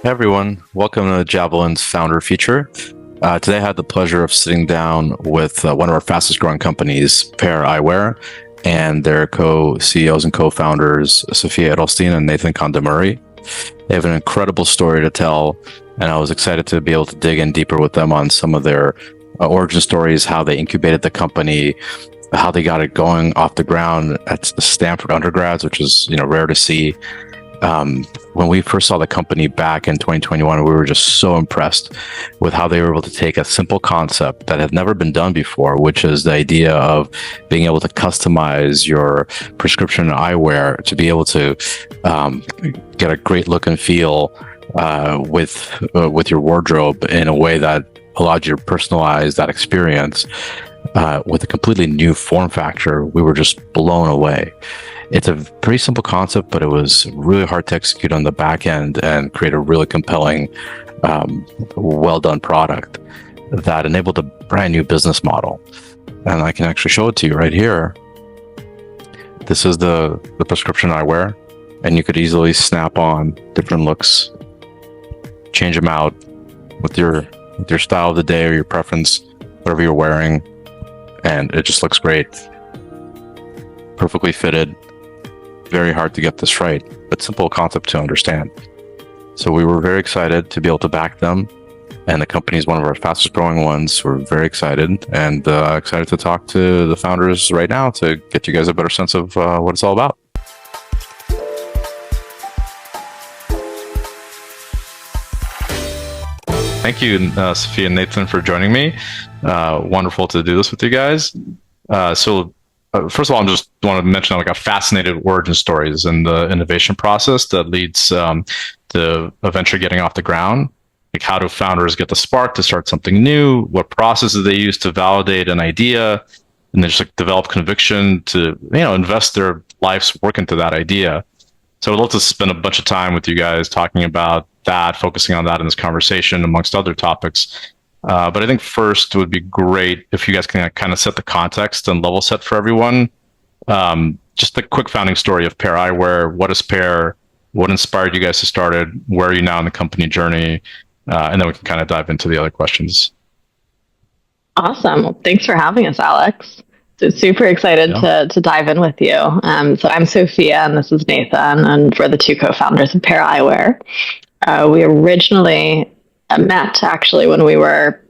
Hey everyone, welcome to Javelin's founder feature. Today I had the pleasure of sitting down with one of our fastest growing companies, Pair Eyewear, and their co-CEOs and co-founders, Sophia Edelstein and Nathan Kondamuri. They have an incredible story to tell, and I was excited to be able to dig in deeper with them on some of their origin stories, how they incubated the company, how they got it going off the ground at Stanford undergrads, which is rare to see. When we first saw the company back in 2021, we were just so impressed with how they were able to take a simple concept that had never been done before, which is the idea of being able to customize your prescription eyewear to be able to get a great look and feel with your wardrobe in a way that allowed you to personalize that experience with a completely new form factor. We were just blown away. It's a pretty simple concept, but it was really hard to execute on the back end and create a really compelling, well done product that enabled a brand new business model. And I can actually show it to you right here. This is the prescription eyewear, and you could easily snap on different looks, change them out with your style of the day or your preference, whatever you're wearing, and it just looks great. Perfectly fitted. Very hard to get this right, but simple concept to understand. So we were very excited to be able to back them, and the company is one of our fastest growing ones. We're very excited and excited to talk to the founders right now to get you guys a better sense of what it's all about. Thank you, Sophia and Nathan, for joining me. Wonderful to do this with you guys. First of all, I just want to mention like a fascinated origin stories and the innovation process that leads to eventually getting off the ground. Like, how do founders get the spark to start something new? What processes they use to validate an idea, and then just like develop conviction to invest their life's work into that idea. So I'd love to spend a bunch of time with you guys talking about that, focusing on that in this conversation, amongst other topics. But I think first it would be great if you guys can kind of set the context and level set for everyone. Just a quick founding story of Pair Eyewear. What is Pair? What inspired you guys to start it? Where are you now in the company journey? And then we can kind of dive into the other questions. Awesome. Well, thanks for having us, Alex. So super excited to dive in with you. So I'm Sophia, and this is Nathan, and we're the two co-founders of Pair Eyewear. We originally met actually when we were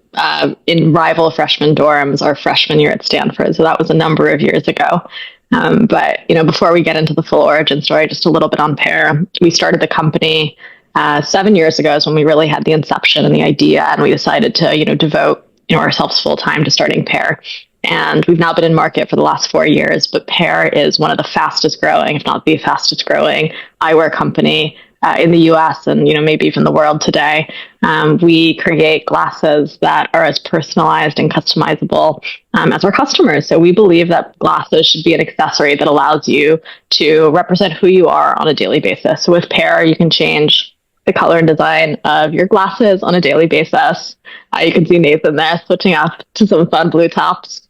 in rival freshman dorms our freshman year at Stanford. So that was a number of years ago. But before we get into the full origin story, just a little bit on Pair. We started the company 7 years ago is when we really had the inception and the idea, and we decided to devote ourselves full time to starting Pair. And we've now been in market for the last 4 years, but Pair is one of the fastest growing, if not the fastest growing, eyewear company in the US and maybe even the world today. We create glasses that are as personalized and customizable as our customers. So we believe that glasses should be an accessory that allows you to represent who you are on a daily basis. So with Pair, you can change the color and design of your glasses on a daily basis. You can see Nathan there switching up to some fun blue tops.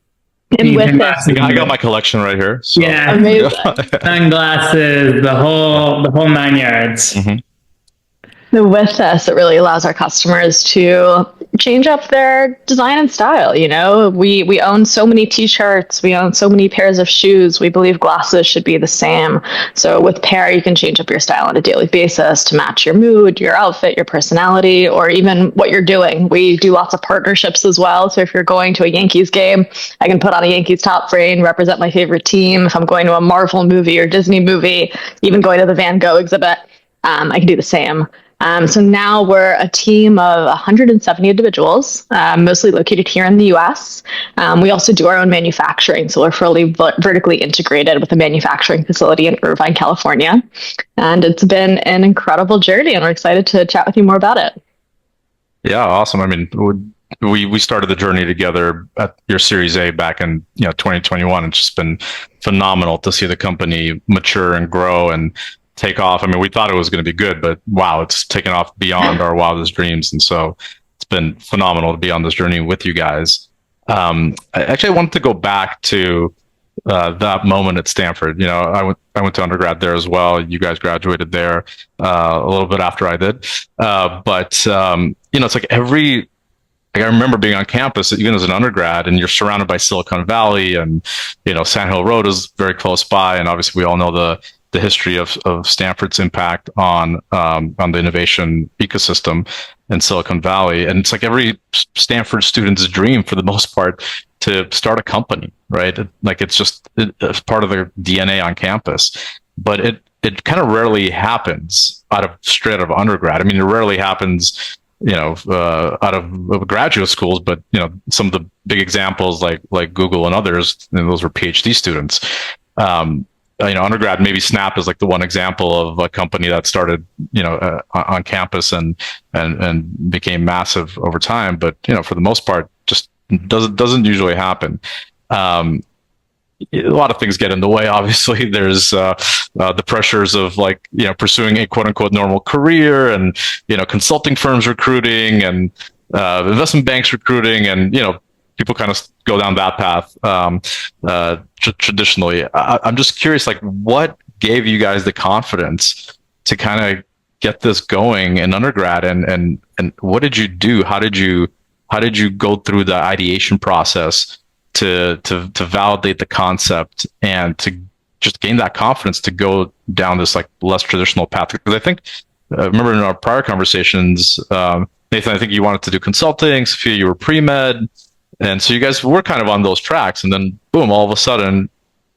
And with this, I got my collection right here. So. Yeah, amazing. Sunglasses, the whole 9 yards. Mm-hmm. So with this, it really allows our customers to change up their design and style. We own so many t-shirts, we own so many pairs of shoes. We believe glasses should be the same. So with Pair, you can change up your style on a daily basis to match your mood, your outfit, your personality, or even what you're doing. We do lots of partnerships as well. So if you're going to a Yankees game, I can put on a Yankees top frame, represent my favorite team. If I'm going to a Marvel movie or Disney movie, even going to the Van Gogh exhibit, I can do the same. So now we're a team of 170 individuals, mostly located here in the US. We also do our own manufacturing, so we're fully vertically integrated with a manufacturing facility in Irvine, California. And it's been an incredible journey, and we're excited to chat with you more about it. Yeah, awesome. I mean, we started the journey together at your Series A back in 2021. It's just been phenomenal to see the company mature and grow and take off. I mean, we thought it was going to be good, but wow, it's taken off beyond our wildest dreams. And so it's been phenomenal to be on this journey with you guys. I wanted to go back to that moment at Stanford. I went to undergrad there as well. You guys graduated there a little bit after I did, but it's like I remember being on campus, even as an undergrad, and you're surrounded by Silicon Valley, and Sand Hill Road is very close by, and obviously we all know the history of Stanford's impact on the innovation ecosystem in Silicon Valley, and it's like every Stanford student's dream, for the most part, to start a company, right? Like it's part of their DNA on campus, but it kind of rarely happens straight out of undergrad. I mean, it rarely happens out of graduate schools, but some of the big examples like Google and others, those were PhD students. Undergrad, maybe Snap is like the one example of a company that started on campus and became massive over time, but for the most part, just doesn't usually happen. A lot of things get in the way. Obviously, there's the pressures of pursuing a quote unquote normal career, and consulting firms recruiting, and investment banks recruiting, and people kind of go down that path traditionally. I'm just curious, what gave you guys the confidence to kind of get this going in undergrad, and what did you do? How did you go through the ideation process to validate the concept and to just gain that confidence to go down this less traditional path? Because I think remember in our prior conversations, Nathan, I think you wanted to do consulting. Sophia, you were pre-med, and so you guys were kind of on those tracks, and then boom, all of a sudden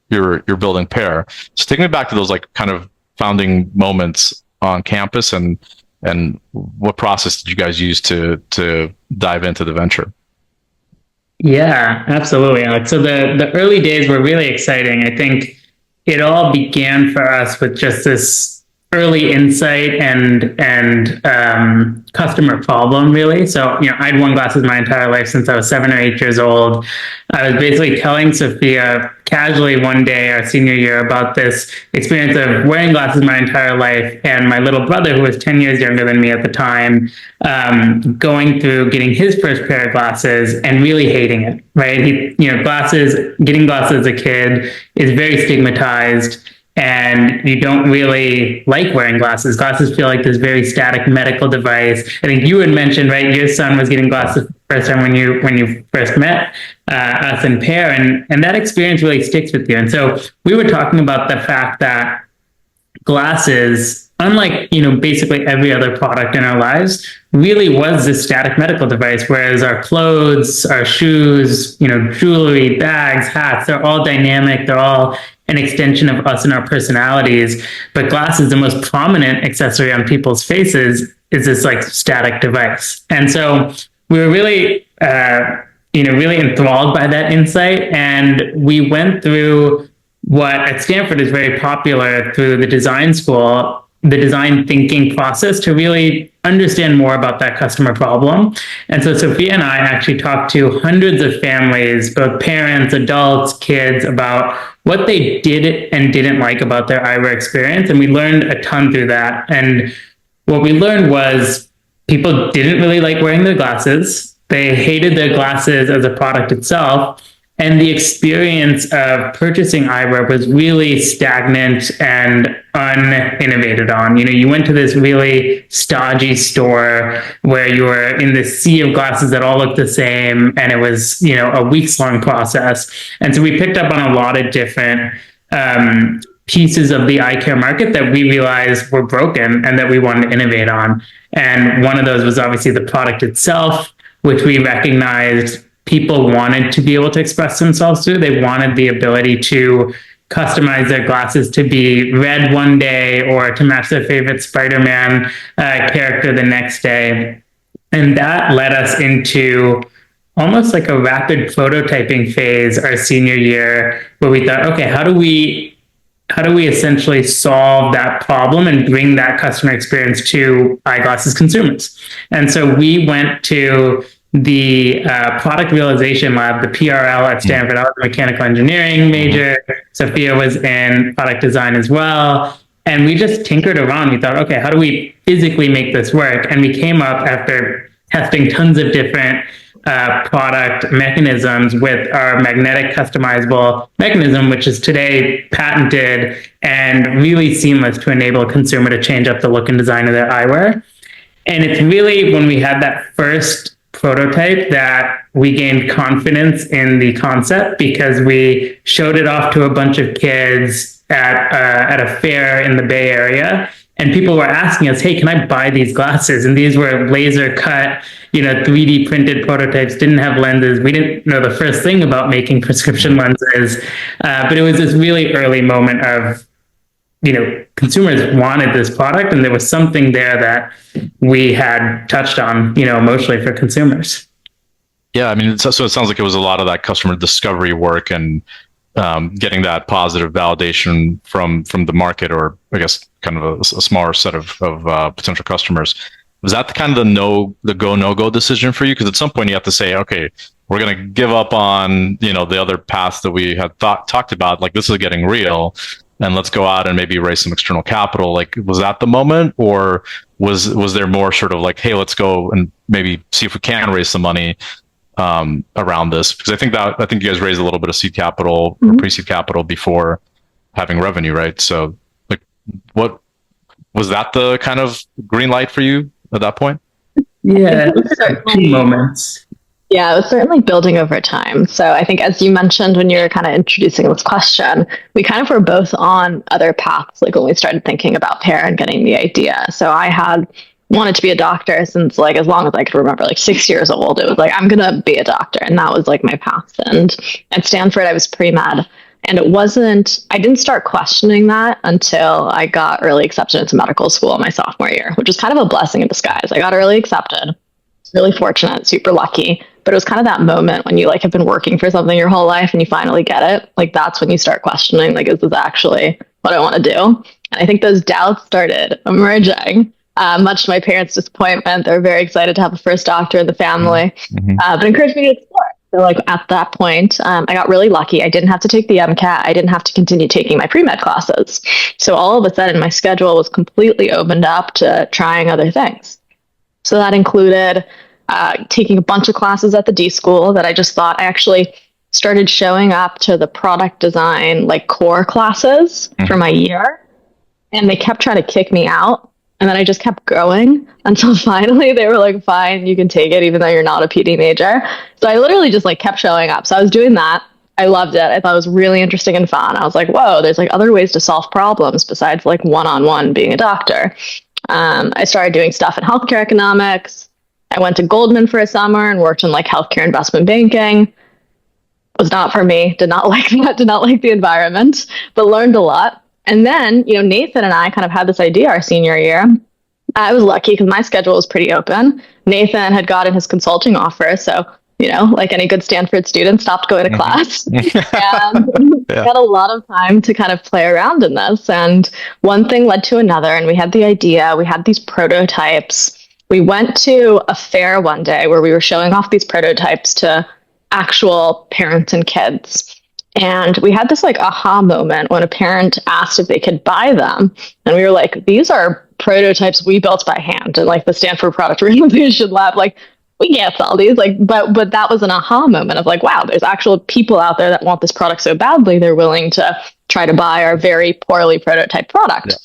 you're building Pair. So take me back to those kind of founding moments on campus, and what process did you guys use to dive into the venture? Yeah, absolutely, Alex. So the early days were really exciting. I think it all began for us with just this early insight and customer problem, really. So, I'd worn glasses my entire life since I was 7 or 8 years old. I was basically telling Sophia casually one day, our senior year, about this experience of wearing glasses my entire life, and my little brother, who was 10 years younger than me at the time, going through getting his first pair of glasses and really hating it, right? Getting glasses as a kid is very stigmatized, and you don't really like wearing glasses. Glasses feel like this very static medical device. I think you had mentioned, right, your son was getting glasses the first time when you first met us in Pair, and that experience really sticks with you. And so we were talking about the fact that glasses, unlike basically every other product in our lives, really was this static medical device, whereas our clothes, our shoes, jewelry, bags, hats, they're all dynamic. They're all an extension of us and our personalities. But glasses, the most prominent accessory on people's faces, is this static device. And so we were really really enthralled by that insight, and we went through what at Stanford is very popular through the design school, the design thinking process, to really understand more about that customer problem. And so Sophia and I actually talked to hundreds of families, both parents, adults, kids, about what they did and didn't like about their eyewear experience. And we learned a ton through that. And what we learned was people didn't really like wearing their glasses. They hated their glasses as a product itself. And the experience of purchasing eyewear was really stagnant and uninnovated on. You went to this really stodgy store where you were in this sea of glasses that all looked the same, and it was, a weeks-long process. And so we picked up on a lot of different pieces of the eye care market that we realized were broken and that we wanted to innovate on. And one of those was obviously the product itself, which we recognized people wanted to be able to express themselves through. They wanted the ability to customize their glasses to be red one day or to match their favorite Spider-Man character the next day. And that led us into almost like a rapid prototyping phase our senior year, where we thought, okay, how do we essentially solve that problem and bring that customer experience to eyeglasses consumers? And so we went to the product realization lab, the PRL at Stanford. I was a mechanical engineering major. Sophia was in product design as well. And we just tinkered around. We thought, okay, how do we physically make this work? And we came up, after testing tons of different product mechanisms with our magnetic customizable mechanism, which is today patented and really seamless to enable a consumer to change up the look and design of their eyewear. And it's really when we had that first prototype that we gained confidence in the concept, because we showed it off to a bunch of kids at a fair in the Bay Area. And people were asking us, hey, can I buy these glasses? And these were laser cut, 3D printed prototypes, didn't have lenses. We didn't know the first thing about making prescription lenses. But it was this really early moment of, consumers wanted this product, and there was something there that we had touched on, emotionally for consumers. Yeah, I mean, so it sounds like it was a lot of that customer discovery work and getting that positive validation from the market, or I guess kind of a smaller set of potential customers. Was that the kind of the go no go decision for you? Because at some point you have to say, okay, we're going to give up on the other paths that we had talked about. Like, this is getting real, and let's go out and maybe raise some external capital. Like, was that the moment, or was there more sort of like, hey, let's go and maybe see if we can raise some money around this? Because I think you guys raised a little bit of seed capital or pre-seed capital before having revenue, right? So, like, what was that the kind of green light for you at that point? Yeah, two moments. Yeah, it was certainly building over time. So I think, as you mentioned when you were kind of introducing this question, we kind of were both on other paths, like when we started thinking about Pair and getting the idea. So I had wanted to be a doctor since, like, as long as I could remember, like 6 years old. It was like, I'm gonna be a doctor, and that was like my path. And at Stanford I was pre-med, and I didn't start questioning that until I got early accepted into medical school my sophomore year, which was kind of a blessing in disguise. I got early accepted, really fortunate, super lucky. But it was kind of that moment when you have been working for something your whole life and you finally get it. Like, that's when you start questioning, like, is this actually what I want to do? And I think those doubts started emerging. Much to my parents' disappointment, they're very excited to have a first doctor in the family, but encouraged me to explore. So, like, at that point, I got really lucky. I didn't have to take the MCAT. I didn't have to continue taking my pre-med classes. So all of a sudden, my schedule was completely opened up to trying other things. So that included taking a bunch of classes at the D school that I just thought. I actually started showing up to the product design, like, core classes for my year, and they kept trying to kick me out. And then I just kept going until finally they were like, fine, you can take it, even though you're not a PD major. So I literally just kept showing up. So I was doing that. I loved it. I thought it was really interesting and fun. I was like, whoa, there's other ways to solve problems besides one-on-one being a doctor. I started doing stuff in healthcare economics. I went to Goldman for a summer and worked in healthcare investment banking. Was not for me. Did not like that. Did not like the environment, but learned a lot. And then, Nathan and I kind of had this idea our senior year. I was lucky because my schedule was pretty open. Nathan had gotten his consulting offer. So, like any good Stanford student, stopped going to class and got a lot of time to kind of play around in this. And one thing led to another. And we had the idea. We had these prototypes. We went to a fair one day where we were showing off these prototypes to actual parents and kids. And we had this aha moment when a parent asked if they could buy them. And we were like, these are prototypes we built by hand in the Stanford Product Renovation Lab. We can't sell these. But that was an aha moment of wow, there's actual people out there that want this product so badly, they're willing to try to buy our very poorly prototyped product. Yeah.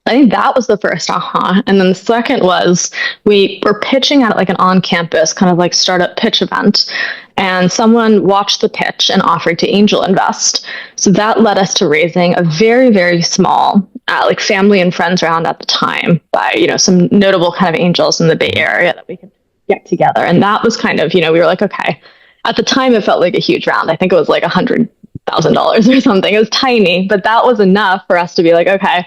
I think that was the first aha. And then the second was we were pitching at an on-campus kind of startup pitch event. And someone watched the pitch and offered to angel invest. So that led us to raising a very, very small family and friends round at the time by, some notable kind of angels in the Bay Area that we could get together. And that was kind of, we were like, okay. At the time, it felt like a huge round. I think it was $100,000 or something. It was tiny, but that was enough for us to be like, okay,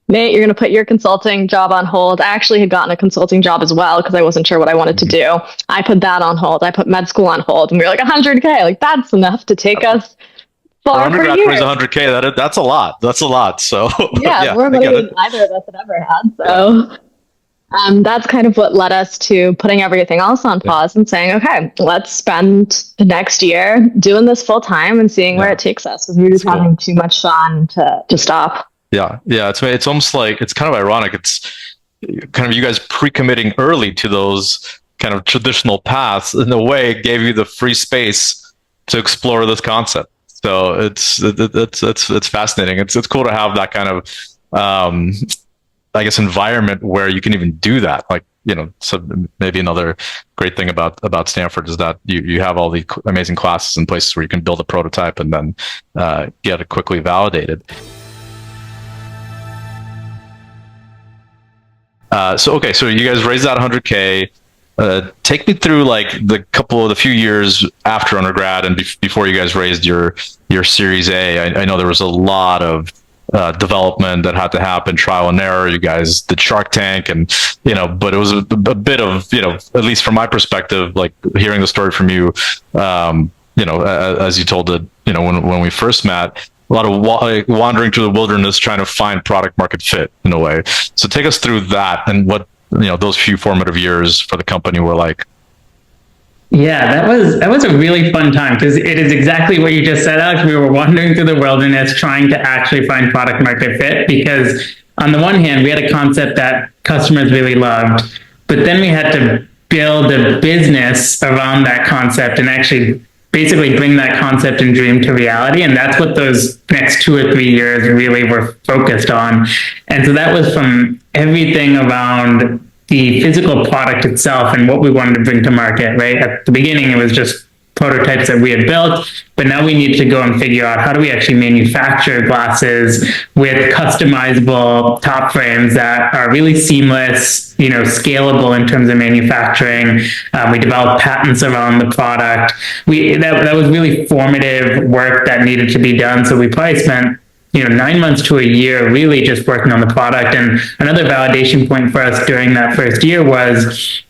Nate, you're going to put your consulting job on hold. I actually had gotten a consulting job as well because I wasn't sure what I wanted to do. I put that on hold. I put med school on hold. And we were like, $100K. That's enough to take us far for years. Undergrad was $100K. That's a lot. That's a lot. So yeah, more money than either of us had ever had. So that's kind of what led us to putting everything else on pause and saying, okay, let's spend the next year doing this full time and seeing where it takes us, because we were just having too much fun to stop. Yeah. It's almost it's kind of ironic. It's kind of you guys pre-committing early to those kind of traditional paths, in a way, gave you the free space to explore this concept. So it's fascinating. It's cool to have that kind of I guess environment where you can even do that. Like, so maybe another great thing about Stanford is that you have all the amazing classes and places where you can build a prototype and then get it quickly validated. So you guys raised that 100K. Take me through like the few years after undergrad and before you guys raised your Series A. I know there was a lot of development that had to happen, trial and error. You guys did Shark Tank, and but it was a bit of at least from my perspective, like hearing the story from you, as you told it, when we first met. A lot of wandering through the wilderness trying to find product market fit in a way. So take us through that and what those few formative years for the company were like. Yeah, that was a really fun time because it is exactly what you just said, Alex. We were wandering through the wilderness trying to actually find product market fit because on the one hand, we had a concept that customers really loved, but then we had to build a business around that concept and actually basically bring that concept and dream to reality. And that's what those next 2 or 3 years really were focused on. And so that was from everything around the physical product itself and what we wanted to bring to market, right? At the beginning, it was just prototypes that we had built, but now we need to go and figure out how do we actually manufacture glasses with customizable top frames that are really seamless, scalable in terms of manufacturing. We developed patents around the product. That was really formative work that needed to be done. So we probably spent 9 months to a year really just working on the product. And another validation point for us during that first year was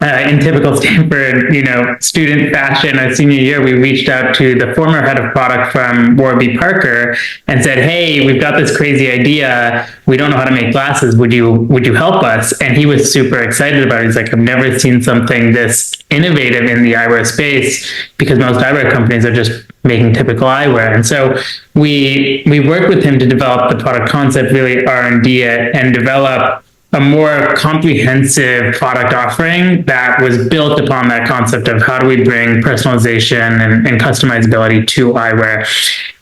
in typical Stanford, student fashion, our senior year, we reached out to the former head of product from Warby Parker and said, "Hey, we've got this crazy idea. We don't know how to make glasses. Would you help us?" And he was super excited about it. He's like, "I've never seen something this innovative in the eyewear space because most eyewear companies are just making typical eyewear." And so we worked with him to develop the product concept, really R&D it, and develop a more comprehensive product offering that was built upon that concept of how do we bring personalization and customizability to eyewear.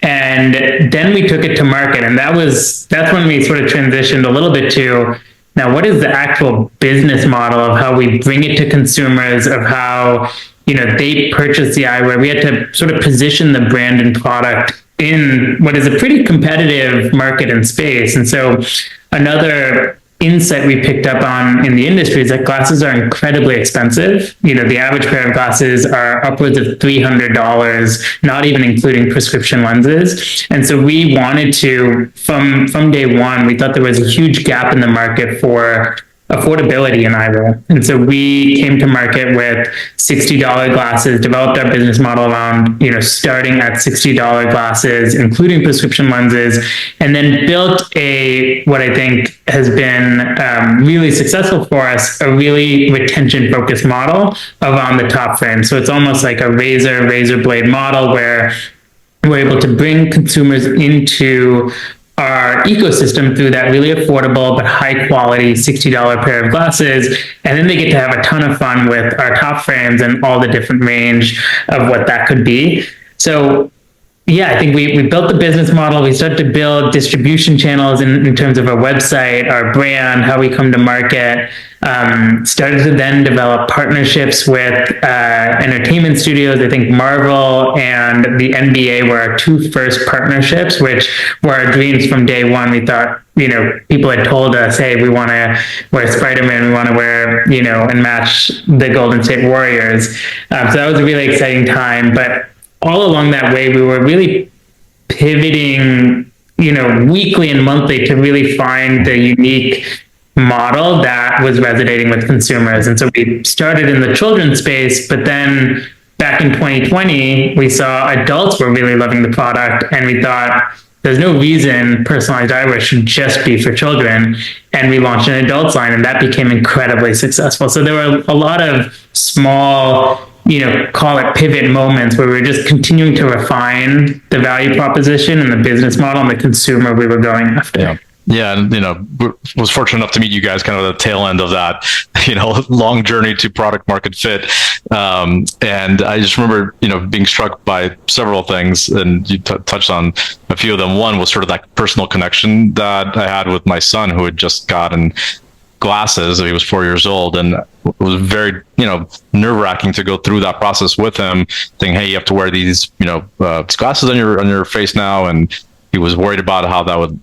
And then we took it to market. And that's when we sort of transitioned a little bit to, now what is the actual business model of how we bring it to consumers, of how they purchase the eyewear. We had to sort of position the brand and product in what is a pretty competitive market and space. And so another insight we picked up on in the industry is that glasses are incredibly expensive. The average pair of glasses are upwards of $300, not even including prescription lenses. And so we wanted to, from day one, we thought there was a huge gap in the market for affordability in eyewear. And so we came to market with $60 glasses, developed our business model around, starting at $60 glasses, including prescription lenses, and then built what I think has been really successful for us, a really retention-focused model around the top frame. So it's almost like a razor blade model where we're able to bring consumers into our ecosystem through that really affordable but high quality $60 pair of glasses, and then they get to have a ton of fun with our top frames and all the different range of what that could be. So yeah, I think we built the business model. We started to build distribution channels in terms of our website, our brand, how we come to market. Started to then develop partnerships with entertainment studios. I think Marvel and the NBA were our 2 first partnerships, which were our dreams from day one. We thought, people had told us, hey, we want to wear Spider-Man, we want to wear, and match the Golden State Warriors. So that was a really exciting time. But all along that way, we were really pivoting, weekly and monthly to really find the unique model that was resonating with consumers. And so we started in the children's space, but then back in 2020, we saw adults were really loving the product, and we thought there's no reason personalized eyewear should just be for children. And we launched an adults line, and that became incredibly successful. So there were a lot of small, call it pivot moments where we were just continuing to refine the value proposition and the business model and the consumer we were going after. Yeah, and was fortunate enough to meet you guys kind of at the tail end of that, long journey to product market fit. And I just remember, being struck by several things, and you touched on a few of them. One was sort of that personal connection that I had with my son, who had just gotten glasses. He was 4 years old, and it was very, nerve wracking to go through that process with him, saying, "Hey, you have to wear these, glasses on your face now," and he was worried about how that would,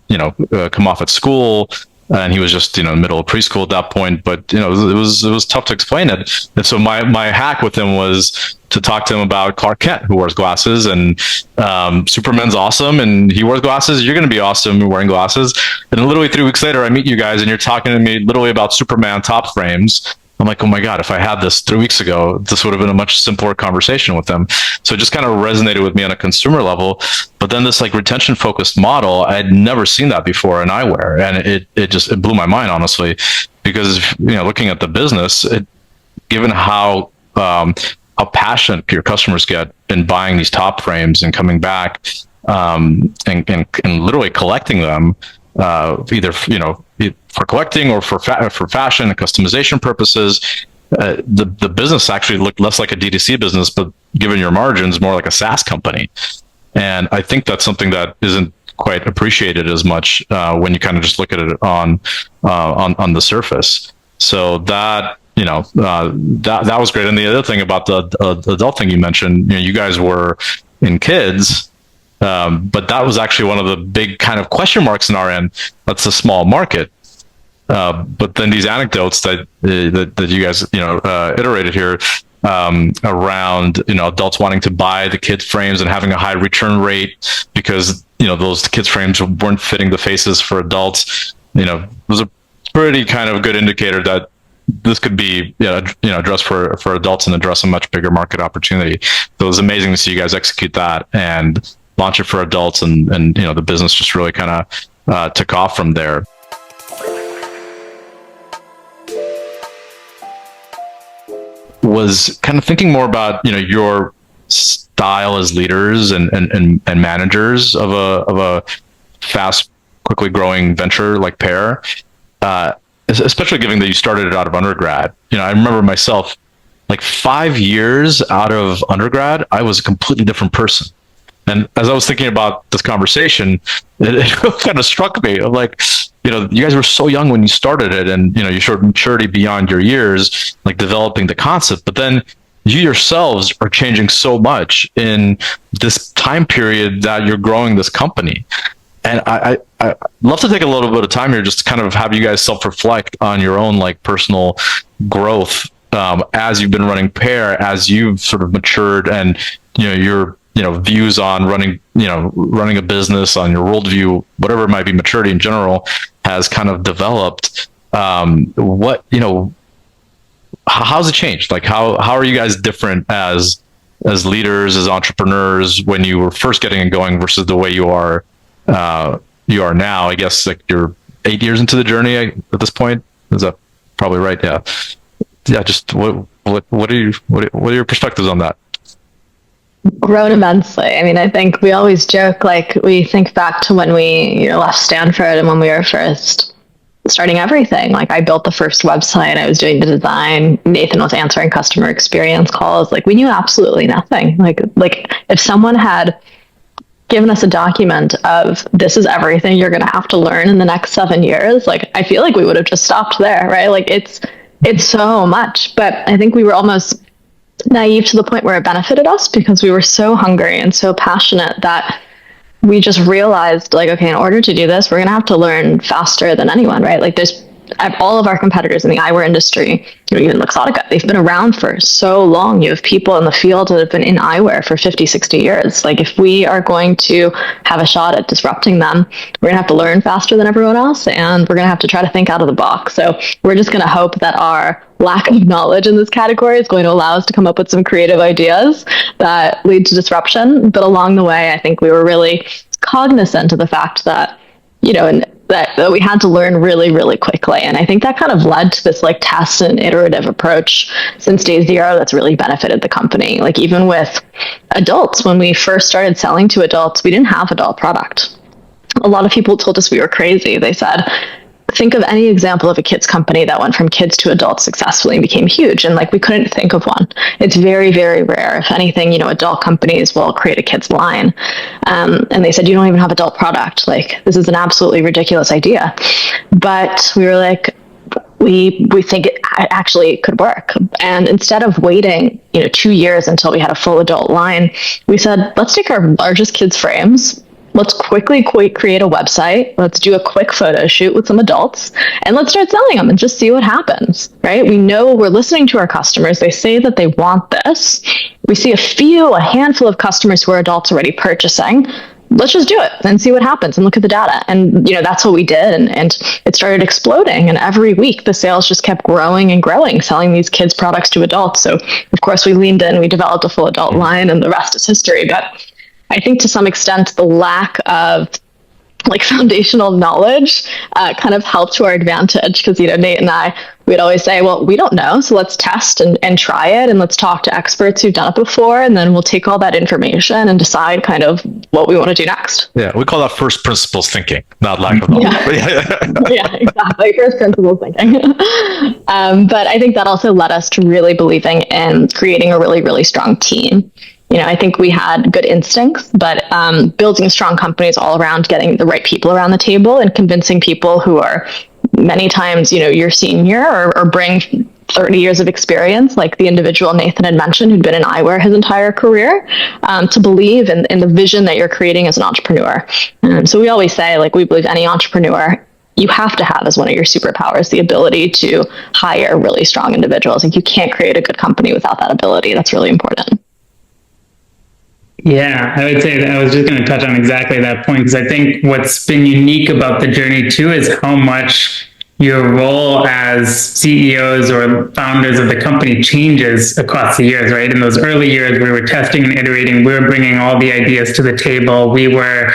come off at school. And he was just, in the middle of preschool at that point. But, it was tough to explain it. And so my hack with him was to talk to him about Clark Kent, who wears glasses, and Superman's awesome, and he wears glasses. You're going to be awesome wearing glasses. And then literally 3 weeks later, I meet you guys, and you're talking to me literally about Superman top frames. I'm like, oh my God, if I had this 3 weeks ago, this would have been a much simpler conversation with them. So it just kind of resonated with me on a consumer level. But then this retention focused model, I had never seen that before in eyewear. And it blew my mind, honestly, because, looking at the business, given how passionate your customers get in buying these top frames and coming back, and literally collecting them, either for collecting or for fashion and customization purposes, the business actually looked less like a D2C business, but given your margins, more like a SaaS company. And I think that's something that isn't quite appreciated as much when you kind of just look at it on the surface. So that that was great. And the other thing about the adult thing you mentioned, you guys were in kids. But that was actually one of the big kind of question marks in our end. That's a small market. But then these anecdotes that you guys iterated here around adults wanting to buy the kids frames and having a high return rate because those kids frames weren't fitting the faces for adults. Was a pretty kind of good indicator that this could be addressed for adults and address a much bigger market opportunity. So it was amazing to see you guys execute that and launch it for adults, and the business just really kind of took off from there. Was kind of thinking more about your style as leaders and managers of a fast, quickly growing venture like Pair, especially given that you started it out of undergrad. I remember myself, 5 years out of undergrad, I was a completely different person. And as I was thinking about this conversation, it kind of struck me. I'm like, you guys were so young when you started it, and you showed maturity beyond your years, developing the concept. But then you yourselves are changing so much in this time period that you're growing this company. And I love to take a little bit of time here just to kind of have you guys self-reflect on your own personal growth as you've been running Pair, as you've sort of matured, and your views on running a business, on your worldview, whatever it might be, maturity in general has kind of developed. How's it changed? How are you guys different as leaders, as entrepreneurs, when you were first getting it going versus the way you are now? I guess you're 8 years into the journey at this point. Is that probably right? Yeah. Just what are your perspectives on that? Grown immensely. I mean, I think we always joke, we think back to when we left Stanford and when we were first starting everything. I built the first website, I was doing the design, Nathan was answering customer experience calls. We knew absolutely nothing. If someone had given us a document of this is everything you're going to have to learn in the next 7 years, I feel like we would have just stopped there, right? It's so much. But I think we were almost naive to the point where it benefited us because we were so hungry and so passionate that we just realized okay, in order to do this, we're going to have to learn faster than anyone, right? There's all of our competitors in the eyewear industry, even Luxottica, they've been around for so long. You have people in the field that have been in eyewear for 50, 60 years. If we are going to have a shot at disrupting them, we're going to have to learn faster than everyone else, and we're going to have to try to think out of the box. So we're just going to hope that our lack of knowledge in this category is going to allow us to come up with some creative ideas that lead to disruption. But along the way, I think we were really cognizant of the fact that, that we had to learn really, really quickly. And I think that kind of led to this test and iterative approach since day zero that's really benefited the company. Even with adults, when we first started selling to adults, we didn't have adult product. a lot of people told us we were crazy. They said, think of any example of a kids company that went from kids to adults successfully and became huge. And like, we couldn't think of one. It's very, very rare. If anything, you know, adult companies will create a kids line. And they said, you don't even have adult product. Like, this is an absolutely ridiculous idea. But we were like, we think it actually could work. And instead of waiting, 2 years until we had a full adult line, we said, let's take our largest kids frames. Let's quickly create a website. Let's do a quick photo shoot with some adults, and let's start selling them and just see what happens, right? We know we're listening to our customers. They say that they want this. We see a handful of customers who are adults already purchasing. Let's just do it and see what happens and look at the data. And, that's what we did. And it started exploding. And every week the sales just kept growing and growing, selling these kids products to adults. So of course we leaned in, we developed a full adult line, and the rest is history. But I think to some extent, the lack of foundational knowledge kind of helped to our advantage, because, Nate and I, we'd always say, well, we don't know, so let's test and try it, and let's talk to experts who've done it before, and then we'll take all that information and decide kind of what we want to do next. Yeah, we call that first principles thinking, not lack of knowledge. Yeah, exactly. First principles thinking. But I think that also led us to really believing in creating a really, really strong team. I think we had good instincts, but building strong companies all around, getting the right people around the table and convincing people who are many times, your senior or bring 30 years of experience, like the individual Nathan had mentioned, who'd been in eyewear his entire career, to believe in the vision that you're creating as an entrepreneur. So we always say, we believe any entrepreneur, you have to have as one of your superpowers the ability to hire really strong individuals. You can't create a good company without that ability. That's really important. Yeah, I would say that I was just going to touch on exactly that point, because I think what's been unique about the journey too is how much your role as CEOs or founders of the company changes across the years, right? In those early years, we were testing and iterating. We were bringing all the ideas to the table. We were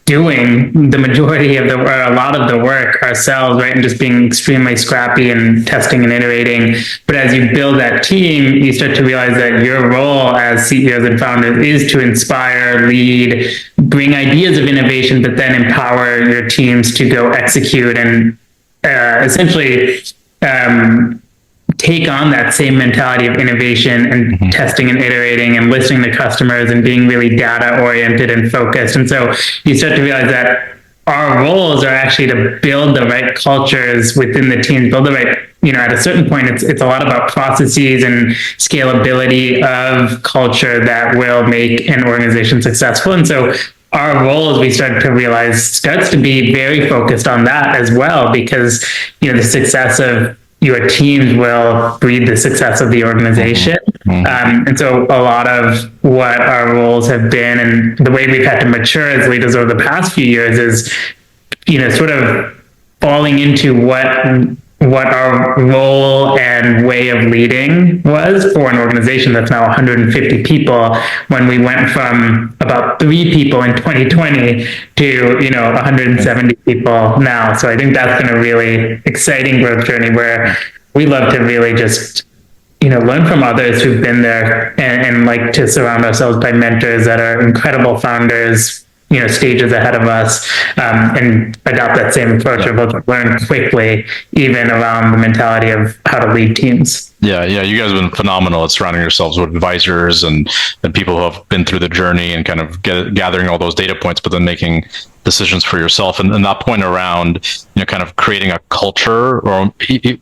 doing the majority of a lot of the work ourselves, right? And just being extremely scrappy and testing and iterating. But as you build that team, you start to realize that your role as CEOs and founders is to inspire, lead, bring ideas of innovation, but then empower your teams to go execute and essentially take on that same mentality of innovation and testing and iterating and listening to customers and being really data oriented and focused. And so you start to realize that our roles are actually to build the right cultures within the teams, build the right, at a certain point, it's a lot about processes and scalability of culture that will make an organization successful. And so our role, as we start to realize, starts to be very focused on that as well, because, the success of your teams will breed the success of the organization. And so a lot of what our roles have been and the way we've had to mature as leaders over the past few years is, sort of falling into what our role and way of leading was for an organization that's now 150 people, when we went from about 3 people in 2020 to 170 people now. So I think that's been a really exciting growth journey where we love to really just learn from others who've been there, and like to surround ourselves by mentors that are incredible founders, stages ahead of us, and adopt that same approach of learn quickly, even around the mentality of how to lead teams. Yeah, you guys have been phenomenal at surrounding yourselves with advisors and people who have been through the journey and kind of gathering all those data points, but then making decisions for yourself. And that point around, kind of creating a culture or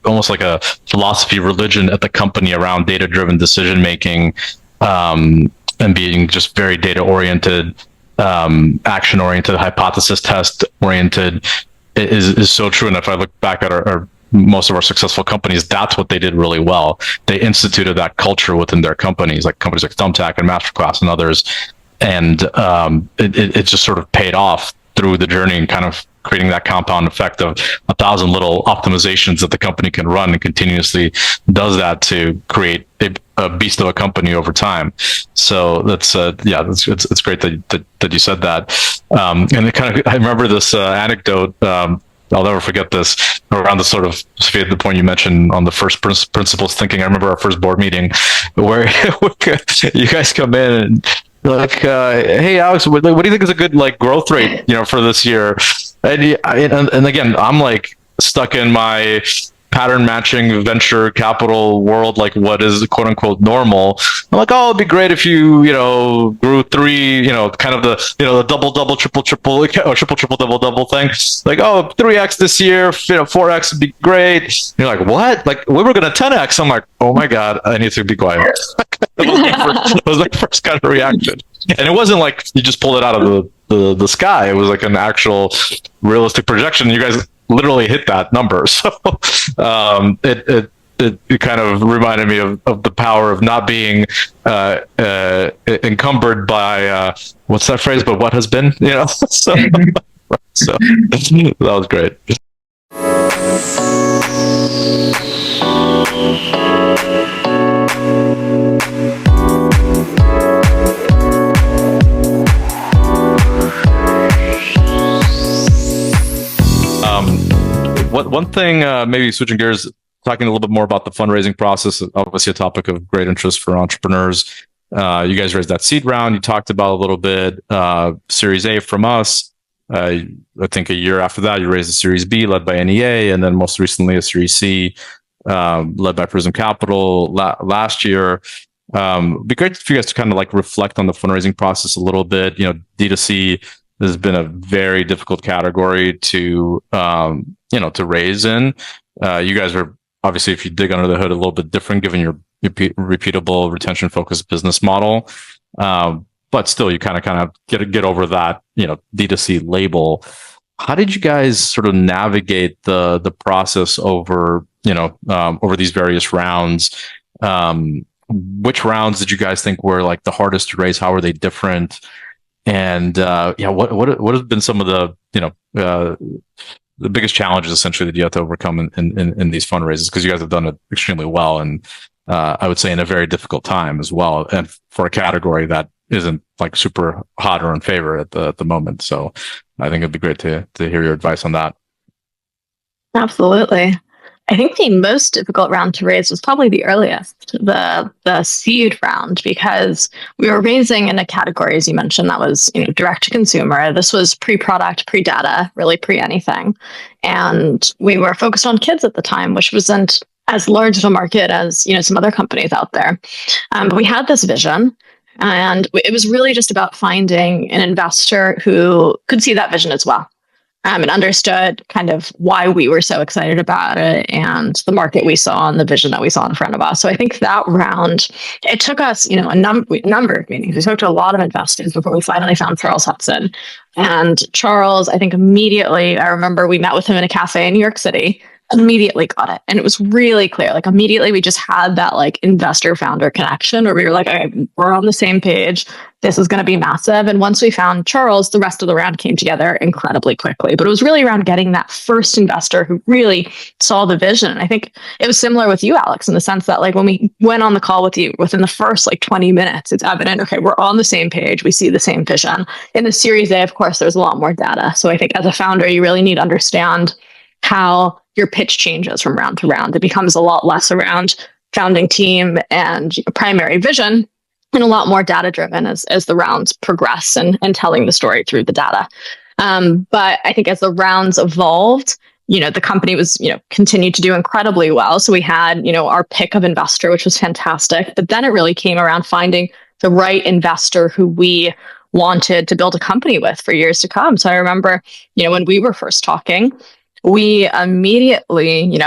almost like a philosophy, religion at the company around data-driven decision making, and being just very data-oriented, action-oriented, hypothesis test-oriented is so true. And if I look back at our most of our successful companies, that's what they did really well. They instituted that culture within their companies, like companies like Thumbtack and Masterclass and others. And it just sort of paid off through the journey and kind of creating that compound effect of 1,000 little optimizations that the company can run and continuously does that to create a beast of a company over time. So that's it's great that you said that. And it kind of, I remember this anecdote. I'll never forget this, around the sort of, Sophia, the point you mentioned on the first principles thinking. I remember our first board meeting where you guys come in like, hey Alex, what do you think is a good like growth rate, for this year? And again, I'm like stuck in my pattern matching venture capital world, like what is quote unquote normal. I'm like, oh, it'd be great if you grew three, kind of the double triple or triple double thing. Like, oh, 3x this year, 4x would be great. And you're like, what? Like we were gonna 10x. I'm like, oh my god, I need to be quiet. That was my first kind of reaction. And it wasn't like you just pulled it out of the sky. It was like an actual realistic projection. You guys literally hit that number. So it kind of reminded me of the power of not being encumbered by what's that phrase? But what has been, So, so that was great. One thing, maybe switching gears, talking a little bit more about the fundraising process, obviously a topic of great interest for entrepreneurs. You guys raised that seed round. You talked about a little bit, Series A from us. I think a year after that, you raised a Series B led by NEA, and then most recently a Series C led by Prism Capital last year. It'd be great for you guys to kind of like reflect on the fundraising process a little bit. D2C has been a very difficult category to to raise in. You guys are obviously, if you dig under the hood, a little bit different given your repeatable, retention focused business model. But still, you kind of get over that D2C label. How did you guys sort of navigate the process over over these various rounds? Which rounds did you guys think were like the hardest to raise? How are they different? And what have been some of the biggest challenges essentially that you have to overcome in these fundraisers? Because you guys have done it extremely well, and I would say in a very difficult time as well, and for a category that isn't like super hot or in favor at the moment. So I think it'd be great to hear your advice on that. Absolutely. I think the most difficult round to raise was probably the earliest, the seed round, because we were raising in a category, as you mentioned, that was direct to consumer. This was pre-product, pre-data, really pre-anything. And we were focused on kids at the time, which wasn't as large of a market as some other companies out there. But we had this vision, and it was really just about finding an investor who could see that vision as well. And understood kind of why we were so excited about it and the market we saw and the vision that we saw in front of us. So I think that round, it took us, a number of meetings. We talked to a lot of investors before we finally found Charles Hudson. And Charles, I think immediately, I remember we met with him in a cafe in New York City, immediately got it. And it was really clear. Like immediately we just had that like investor founder connection where we were like, okay, we're on the same page. This is going to be massive. And once we found Charles, the rest of the round came together incredibly quickly. But it was really around getting that first investor who really saw the vision. And I think it was similar with you, Alex, in the sense that like when we went on the call with you, within the first like 20 minutes, it's evident, okay, we're on the same page. We see the same vision. In the Series A, of course, there's a lot more data. So I think as a founder, you really need to understand how your pitch changes from round to round. It becomes a lot less around founding team and primary vision and a lot more data driven as the rounds progress and telling the story through the data. But I think as the rounds evolved, the company was, continued to do incredibly well. So we had, our pick of investor, which was fantastic. But then it really came around finding the right investor who we wanted to build a company with for years to come. So I remember, when we were first talking, we immediately,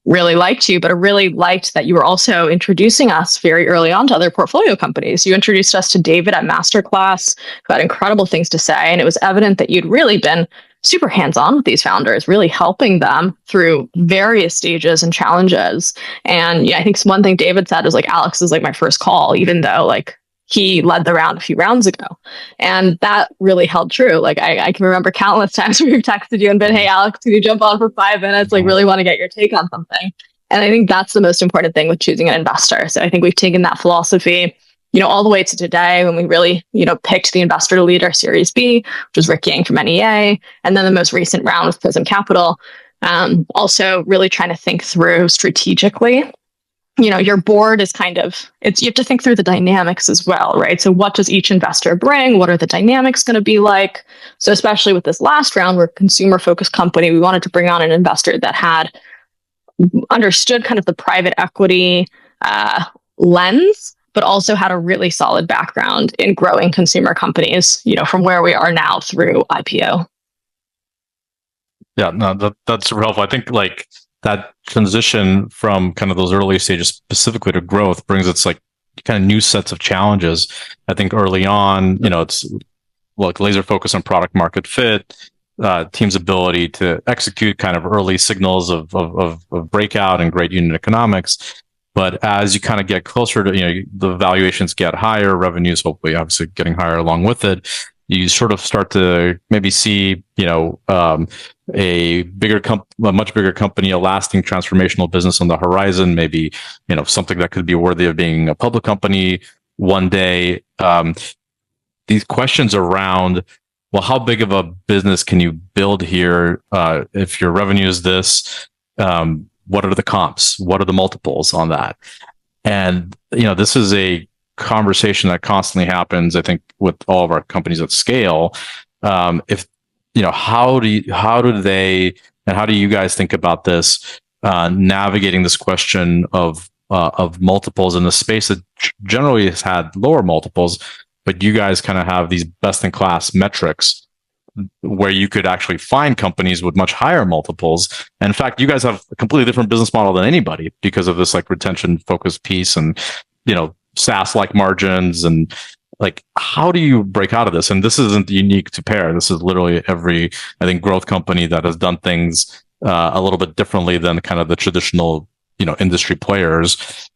really liked you, but I really liked that you were also introducing us very early on to other portfolio companies. You introduced us to David at Masterclass, who had incredible things to say. And it was evident that you'd really been super hands-on with these founders, really helping them through various stages and challenges. And I think one thing David said was like, Alex is like my first call, even though like he led the round a few rounds ago. And that really held true. Like I can remember countless times where we've texted you and been, hey, Alex, can you jump on for 5 minutes? Like really want to get your take on something. And I think that's the most important thing with choosing an investor. So I think we've taken that philosophy, all the way to today when we really, picked the investor to lead our Series B, which was Rick Yang from NEA. And then the most recent round with Prism Capital. Also really trying to think through strategically your board is kind of, you have to think through the dynamics as well, right? So what does each investor bring? What are the dynamics going to be like? So especially with this last round, we're a consumer focused company. We wanted to bring on an investor that had understood kind of the private equity lens, but also had a really solid background in growing consumer companies, from where we are now through IPO. Yeah, no, that's super helpful. I think like that transition from kind of those early stages specifically to growth brings its like kind of new sets of challenges. I think early on, it's like laser focus on product market fit, team's ability to execute kind of early signals of breakout and great unit economics. But as you kind of get closer to, the valuations get higher, revenues hopefully obviously getting higher along with it, you sort of start to maybe see, a much bigger company, a lasting transformational business on the horizon, maybe, something that could be worthy of being a public company one day. These questions around, well, how big of a business can you build here? If your revenue is this, what are the comps? What are the multiples on that? And, this is a conversation that constantly happens, I think, with all of our companies at scale. How do you guys think about this, navigating this question of multiples in a space that generally has had lower multiples, but you guys kind of have these best in class metrics where you could actually find companies with much higher multiples. And in fact, you guys have a completely different business model than anybody because of this like retention focused piece and, SaaS like margins. And like, how do you break out of this? And this isn't unique to Pair. This is literally every, I think, growth company that has done things a little bit differently than kind of the traditional, industry players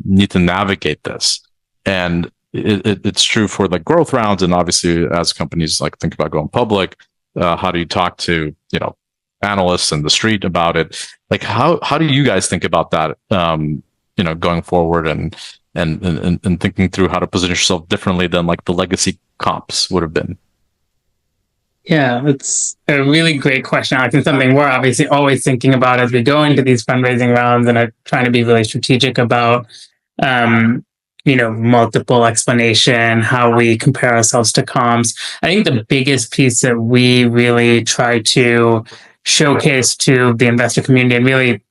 need to navigate this. And it's true for the growth rounds. And obviously, as companies like think about going public, how do you talk to, analysts and the street about it? Like, how do you guys think about that, going forward and thinking through how to position yourself differently than like the legacy comps would have been? Yeah, it's a really great question, Alex, and something we're obviously always thinking about as we go into these fundraising rounds and are trying to be really strategic about, multiple explanation, how we compare ourselves to comps. I think the biggest piece that we really try to showcase to the investor community and really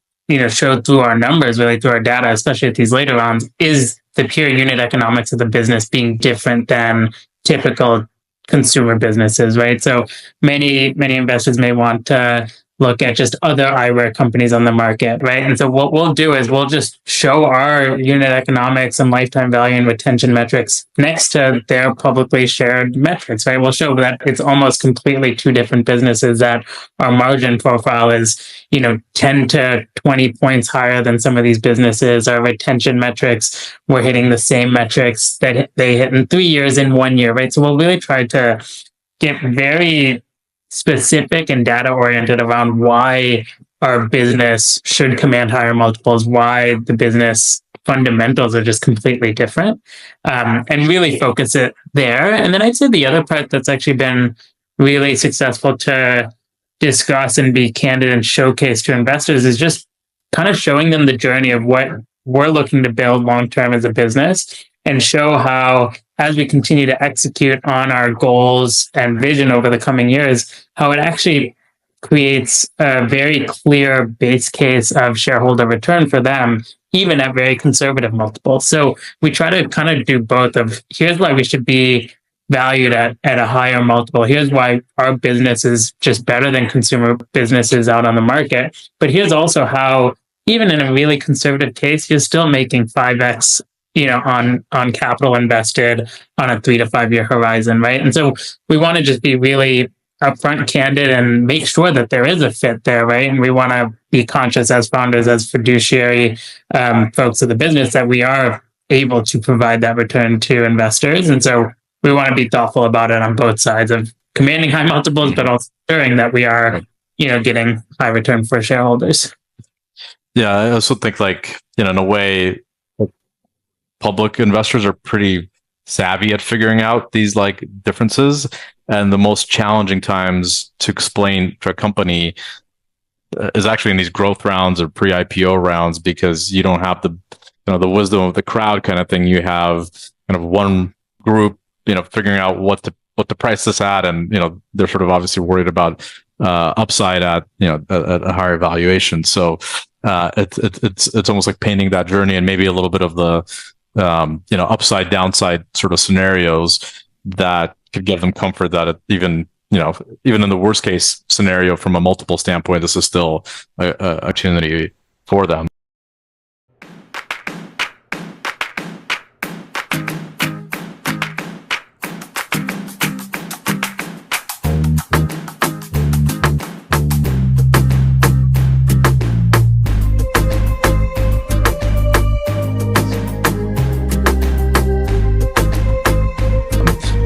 show through our numbers, really through our data, especially at these later rounds, is the pure unit economics of the business being different than typical consumer businesses, right? So many investors may want to look at just other eyewear companies on the market, right? And so what we'll do is we'll just show our unit economics and lifetime value and retention metrics next to their publicly shared metrics, right? We'll show that it's almost completely two different businesses, that our margin profile is, 10 to 20 points higher than some of these businesses. Our retention metrics, we're hitting the same metrics that they hit in 3 years in 1 year, right? So we'll really try to get very specific and data oriented around why our business should command higher multiples, why the business fundamentals are just completely different, and really focus it there. And then I'd say the other part that's actually been really successful to discuss and be candid and showcase to investors is just kind of showing them the journey of what we're looking to build long term as a business, and show how, as we continue to execute on our goals and vision over the coming years, how it actually creates a very clear base case of shareholder return for them, even at very conservative multiples. So we try to kind of do both of, here's why we should be valued at a higher multiple. Here's why our business is just better than consumer businesses out on the market. But here's also how, even in a really conservative case, you're still making 5x on capital invested on a 3 to 5 year horizon, right? And so we want to just be really upfront, candid, and make sure that there is a fit there, right? And we want to be conscious as founders, as fiduciary folks of the business, that we are able to provide that return to investors. And so we want to be thoughtful about it on both sides of commanding high multiples, but also ensuring that we are, getting high return for shareholders. Yeah, I also think in a way, public investors are pretty savvy at figuring out these differences, and the most challenging times to explain to a company is actually in these growth rounds or pre-IPO rounds, because you don't have the wisdom of the crowd kind of thing. You have kind of one group, figuring out what to price this at, and they're sort of obviously worried about upside at a higher valuation. So it's almost like painting that journey, and maybe a little bit of the upside downside sort of scenarios that could give them comfort that even in the worst case scenario from a multiple standpoint, this is still a opportunity for them.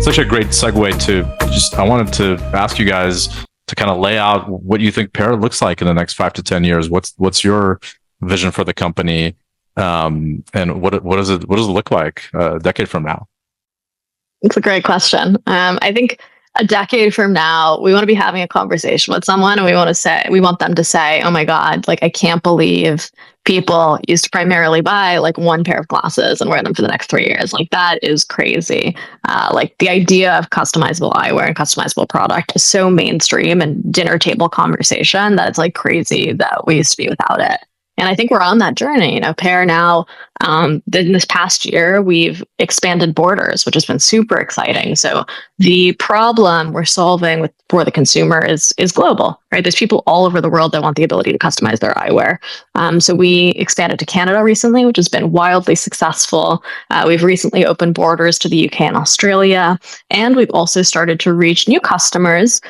Such a great segue to I wanted to ask you guys to kind of lay out what you think Pair looks like in the next 5 to 10 years. What's your vision for the company, and what does it look like a decade from now? It's a great question. I think a decade from now, we want to be having a conversation with someone, and we want them to say, "Oh my God, like I can't believe people used to primarily buy like one pair of glasses and wear them for the next 3 years. Like that is crazy." Like the idea of customizable eyewear and customizable product is so mainstream and dinner table conversation that it's like crazy that we used to be without it. And I think we're on that journey. Pair now, in this past year, we've expanded borders, which has been super exciting. So the problem we're solving for the consumer is global, right? There's people all over the world that want the ability to customize their eyewear. So we expanded to Canada recently, which has been wildly successful. We've recently opened borders to the UK and Australia, and we've also started to reach new customers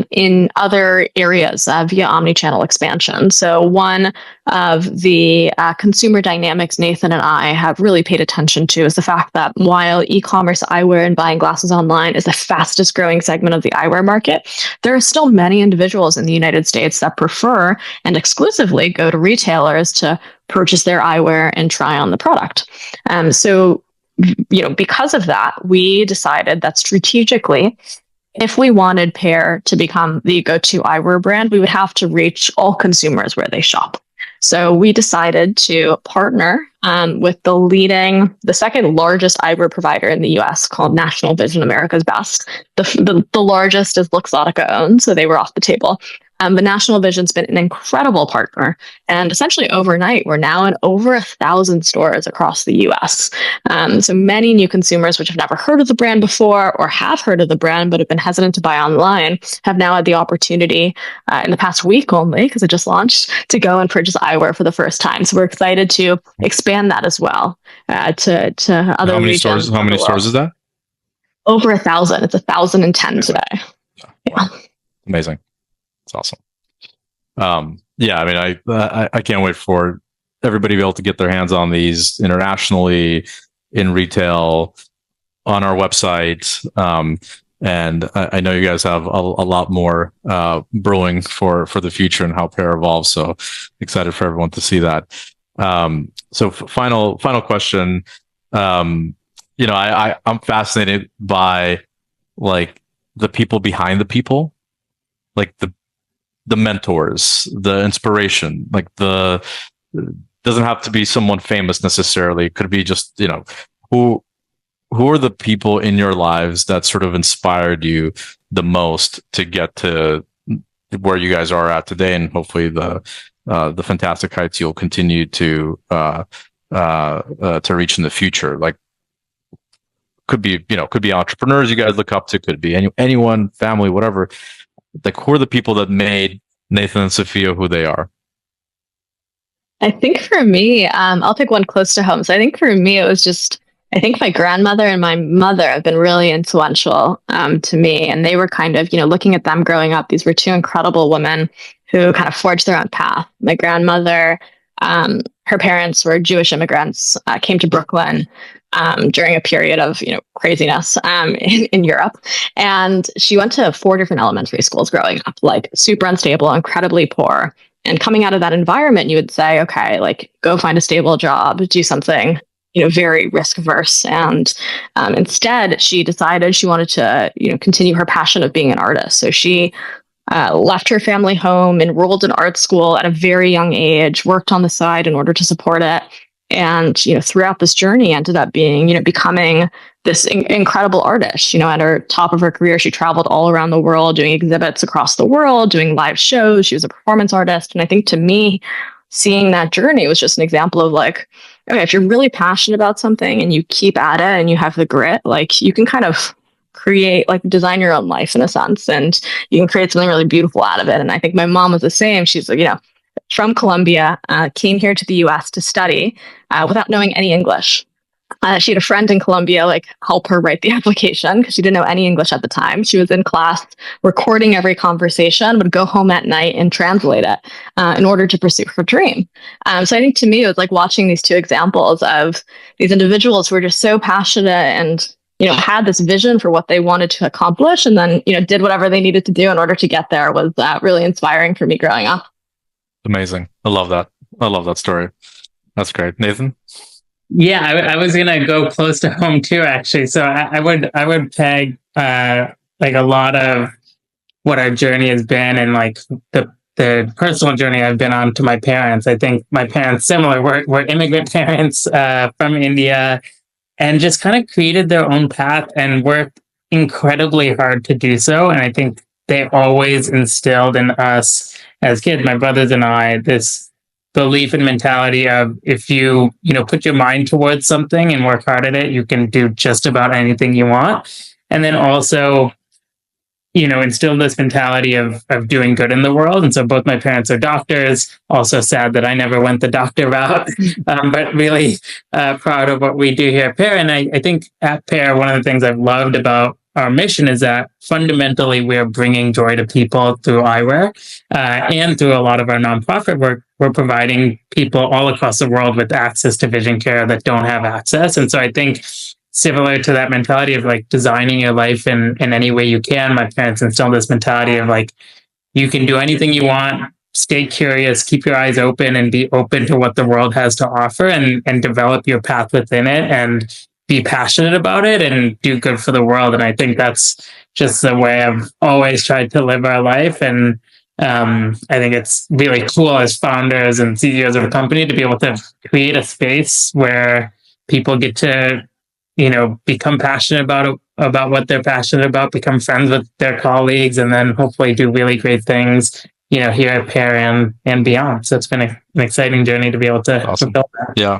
in other areas via omnichannel expansion. So one of the consumer dynamics Nathan and I have really paid attention to is the fact that while e-commerce eyewear and buying glasses online is the fastest growing segment of the eyewear market, there are still many individuals in the United States that prefer and exclusively go to retailers to purchase their eyewear and try on the product. So because of that, we decided that strategically, if we wanted Pair to become the go-to eyewear brand, we would have to reach all consumers where they shop. So we decided to partner with the second largest eyewear provider in the US, called National Vision, America's Best. The largest is Luxottica owned, so they were off the table. But National Vision's been an incredible partner. And essentially overnight, we're now in over 1,000 stores across the US. So many new consumers which have never heard of the brand before, or have heard of the brand but have been hesitant to buy online, have now had the opportunity in the past week only, because it just launched, to go and purchase eyewear for the first time. So we're excited to expand that as well to other regions. How many stores is that? Over 1,000. It's 1,010 today. Yeah. Amazing. It's awesome. Yeah, I mean, I can't wait for everybody to be able to get their hands on these internationally, in retail, on our website. And I know you guys have a lot more brewing for the future and how Pair evolves. So excited for everyone to see that. So final question. I'm fascinated by like the people behind the people, like the mentors, the inspiration, like doesn't have to be someone famous necessarily. It could be just, who are the people in your lives that sort of inspired you the most to get to where you guys are at today, and hopefully the fantastic heights you'll continue to reach in the future. Like could be entrepreneurs you guys look up to, could be anyone, family, whatever. Like, who are the people that made Nathan and Sophia who they are? I think for me, I'll pick one close to home. So I think for me, it was just, I think my grandmother and my mother have been really influential to me. And they were kind of, looking at them growing up, these were two incredible women who kind of forged their own path. My grandmother, her parents were Jewish immigrants, came to Brooklyn during a period of craziness in Europe, and she went to 4 different elementary schools growing up, like super unstable, incredibly poor. And coming out of that environment, you would say, okay, like go find a stable job, do something very risk averse. And instead, she decided she wanted to continue her passion of being an artist. So she left her family home, enrolled in art school at a very young age, worked on the side in order to support it. And, throughout this journey ended up being, becoming this incredible artist. At her top of her career, she traveled all around the world doing exhibits across the world, doing live shows. She was a performance artist. And I think to me, seeing that journey was just an example of like, okay, if you're really passionate about something and you keep at it and you have the grit, like you can kind of create, like design your own life in a sense, and you can create something really beautiful out of it. And I think my mom was the same. She's like, from Colombia, came here to the US to study without knowing any English. She had a friend in Colombia, like, help her write the application because she didn't know any English at the time. She was in class recording every conversation, would go home at night and translate it in order to pursue her dream. So I think to me, it was like watching these two examples of these individuals who were just so passionate and, had this vision for what they wanted to accomplish, and then, did whatever they needed to do in order to get there. Was really inspiring for me growing up. Amazing. I love that. I love that story. That's great. Nathan? Yeah, I was gonna go close to home too, actually. So I would peg like a lot of what our journey has been, and like the personal journey I've been on to my parents. I think my parents, similar, were immigrant parents from India, and just kind of created their own path and worked incredibly hard to do so. And I think they always instilled in us as kids, my brothers and I, this belief and mentality of if you put your mind towards something and work hard at it, you can do just about anything you want. And then also, instill this mentality of doing good in the world. And so both my parents are doctors. Also sad that I never went the doctor route, but really proud of what we do here at Pair. And I think at Pair, one of the things I've loved about our mission is that fundamentally we're bringing joy to people through eyewear, and through a lot of our nonprofit work. We're providing people all across the world with access to vision care that don't have access. And so I think similar to that mentality of like designing your life in any way you can, my parents instilled this mentality of like, you can do anything you want, stay curious, keep your eyes open, and be open to what the world has to offer, and develop your path within it, and be passionate about it, and do good for the world. And I think that's just the way I've always tried to live our life. And I think it's really cool as founders and CEOs of a company to be able to create a space where people get to, become passionate about what they're passionate about, become friends with their colleagues, and then hopefully do really great things, here at Pair and beyond. So it's been an exciting journey to be able to fulfill that. Yeah.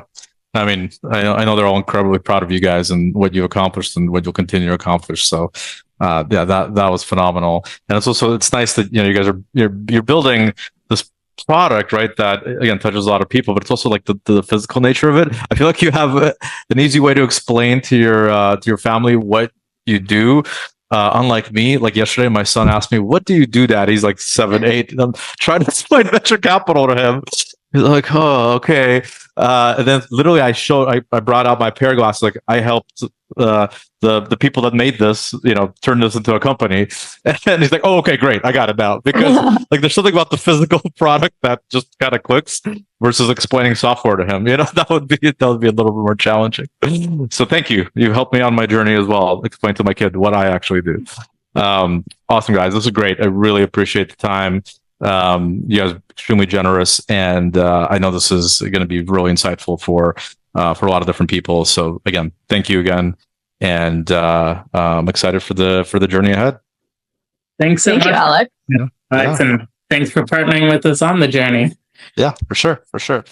I mean, I know they're all incredibly proud of you guys and what you accomplished and what you'll continue to accomplish. So, that was phenomenal. And it's nice that, you guys you're building this product, right? That again touches a lot of people, but it's also like the physical nature of it. I feel like you have an easy way to explain to your family what you do. Unlike me, like yesterday, my son asked me, "What do you do, Dad?" He's like 7, 8, and I'm trying to explain venture capital to him. He's like, "Oh, okay." And then literally, I brought out my Pair glasses. Like I helped the people that made this, turn this into a company. And he's like, "Oh, okay, great, I got it now." Because like there's something about the physical product that just kind of clicks versus explaining software to him. That would be a little bit more challenging. So thank you. You helped me on my journey as well. Explain to my kid what I actually do. Awesome, guys. This is great. I really appreciate the time. You guys are extremely generous, and I know this is going to be really insightful for a lot of different people. So again, thank you again, and I'm excited for the journey ahead. Thanks so much, you, Alex. Alex, and thanks for partnering with us on the journey. Yeah, for sure.